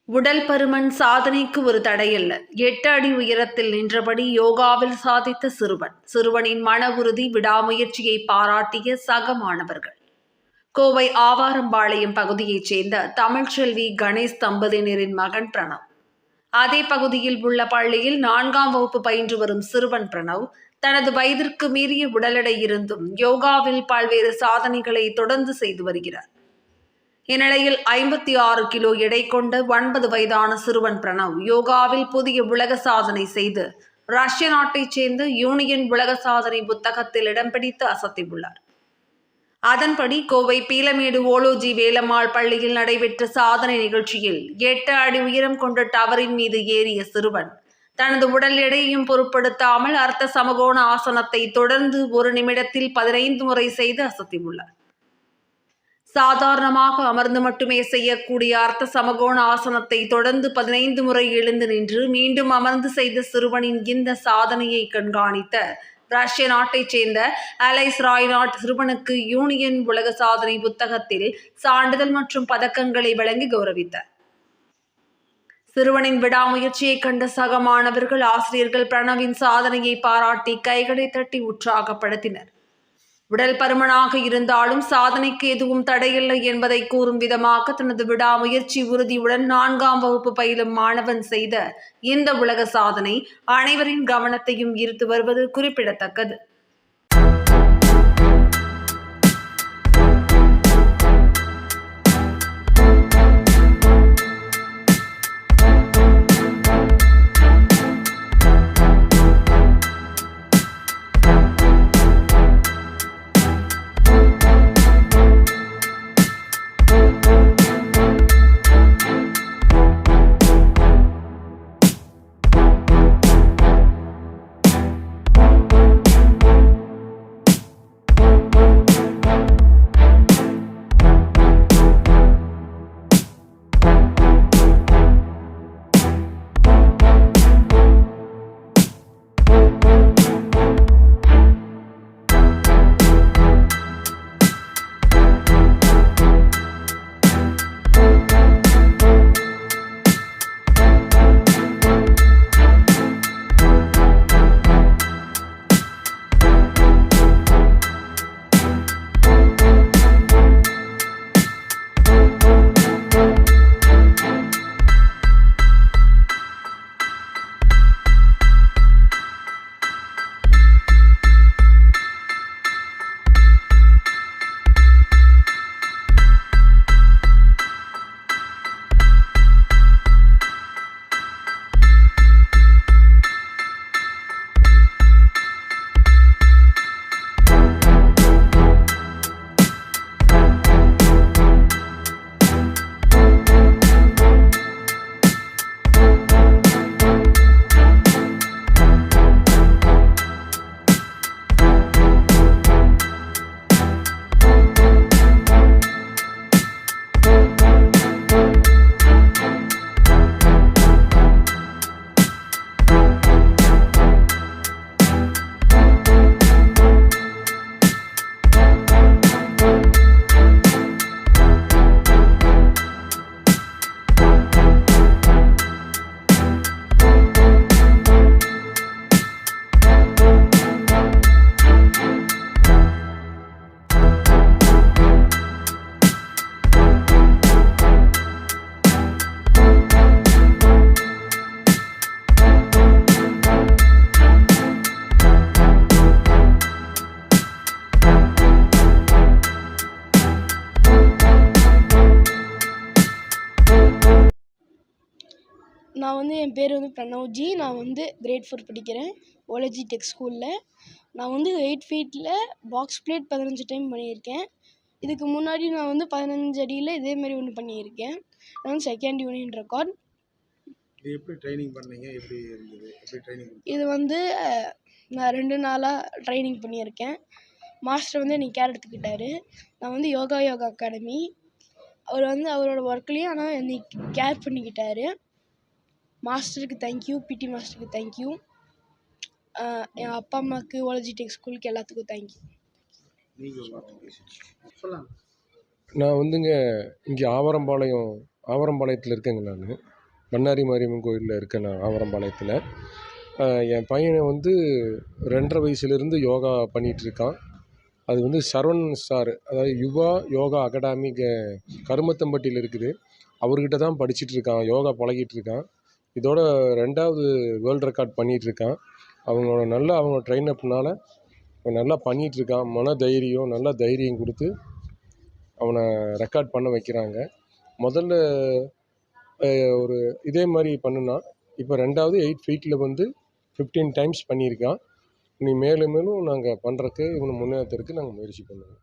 உடல் பருமன் சாதனைக்கு ஒரு தடையல்ல. 8 அடி உயரத்தில் நின்றபடி யோகாவில் சாதித்த சிறுவனின் மன உறுதி, விடாமுயற்சியை பாராட்டிய சக மாணவர்கள். கோவை ஆவாரம்பாளையம் பகுதியைச் சேர்ந்த தமிழ்ச்செல்வி கணேஷ் தம்பதியினரின் மகன் பிரணவ். அதே பகுதியில் உள்ள பள்ளியில் 4ஆம் வகுப்பு பயின்று வரும் சிறுவன் பிரணவ் தனது வயதிற்கு மீறிய உடல் எடை இருந்தும் யோகாவில் பல்வேறு சாதனைகளை தொடர்ந்து செய்து வருகிறார். இந்நிலையில் 56 கிலோ எடை கொண்ட 9 வயதான சிறுவன் பிரணவ் யோகாவில் புதிய உலக சாதனை செய்து ரஷ்ய நாட்டைச் சேர்ந்த யூனியன் உலக சாதனை புத்தகத்தில் இடம் பிடித்து அசத்தியுள்ளார். அதன்படி கோவை பீலமேடு ஓலோஜி வேலம்மாள் பள்ளியில் நடைபெற்ற சாதனை நிகழ்ச்சியில் 8 அடி உயரம் கொண்ட டவரின் மீது ஏறிய சிறுவன் தனது உடல் எடையையும் பொருட்படுத்தாமல் அர்த்த சமகோண ஆசனத்தை தொடர்ந்து 1 நிமிடத்தில் 15 முறை செய்து அசத்தியுள்ளார். சாதாரணமாக அமர்ந்து மட்டுமே செய்யக்கூடிய அர்த்த சமகோண ஆசனத்தை தொடர்ந்து 15 முறை எழுந்து நின்று மீண்டும் அமர்ந்து செய்த சிறுவனின் இந்த சாதனையை கண்காணித்த ரஷ்ய நாட்டைச் சேர்ந்த அலைஸ் ராய்நாட் சிறுவனுக்கு யூனியன் உலக சாதனை புத்தகத்தில் சான்றிதழ் மற்றும் பதக்கங்களை வழங்கி கௌரவித்தார். சிறுவனின் விடாமுயற்சியை கண்ட சக மாணவர்கள், ஆசிரியர்கள் பிரணவின் சாதனையை பாராட்டி கைகளை தட்டி உற்சாகப்படுத்தினர். உடல் பருமனாக இருந்தாலும் சாதனைக்கு எதுவும் தடையில்லை என்பதை கூறும் விதமாக தனது விடாமுயற்சி உறுதியுடன் 4ஆம் வகுப்பு பயிலும் மாணவன் செய்த இந்த உலக சாதனை அனைவரின் கவனத்தையும் ஈர்த்து வருவது குறிப்பிடத்தக்கது. என் பேர் பிரணவ்ஜி. நான் கிரேட் 4 படிக்கிறேன் ஓலஜி டெக் ஸ்கூலில். நான் 8 ஃபீட்டில் பாக்ஸ் பிளேட் 15 டைம் பண்ணியிருக்கேன். இதுக்கு முன்னாடி நான் 15 அடியில் இதேமாரி ஒன்று பண்ணியிருக்கேன். நான் செகண்ட் யூனியன் ரெக்கார்ட். எப்படி ட்ரைனிங் பண்ணீங்க? எப்படி இருந்தது? எப்படி ட்ரைனிங்? இது நான் 2 நாளாக ட்ரைனிங் பண்ணியிருக்கேன். மாஸ்டர் என்னை கேர் எடுத்துக்கிட்டார். நான் யோகா அகாடமி. அவர் அவரோட ஒர்க்லேயும் ஆனால் என்னை கேர் பண்ணிக்கிட்டார். மாஸ்டருக்கு தேங்க்யூ, பிடி மாஸ்டருக்கு தேங்க்யூ, என் அப்பா அம்மாவுக்கு, ஓலஜி டெக் ஸ்கூலுக்கு எல்லாத்துக்கும் தேங்க்யூ. நான் இங்கே ஆவாரம்பாளையத்தில் இருக்கேங்க. நான் பண்ணாரி மாரியம்மன் கோயிலில் இருக்கேன் நான் ஆவரம்பாளையத்தில். என் பையனை வந்து 2.5 வயசுலேருந்து யோகா பண்ணிகிட்ருக்கான். அது வந்து சரவண் சார், அதாவது யுவா யோகா அகாடமி கருமத்தம்பட்டியில் இருக்குது. அவர்கிட்ட தான் படிச்சுட்ருக்கான், யோகா பழகிட்டுருக்கான். இதோட 2வது வேர்ல்டு ரெக்கார்ட் பண்ணிகிட்ருக்கான். அவங்க ட்ரெயின் அப்னால் அவன் நல்லா பண்ணிகிட்ருக்கான். மன தைரியம், நல்லா தைரியம் கொடுத்து அவனை ரெக்கார்ட் பண்ண வைக்கிறாங்க. முதல்ல ஒரு இதே மாதிரி பண்ணுனான். இப்போ 2வது 8 ஃபீட்டில் வந்து 15 டைம்ஸ் பண்ணியிருக்கான். இனி மேலும் மேலும் நாங்கள் பண்ணுறக்கு, இவனை முன்னேற்றத்துக்கு நாங்கள் முயற்சி பண்ணுவோம்.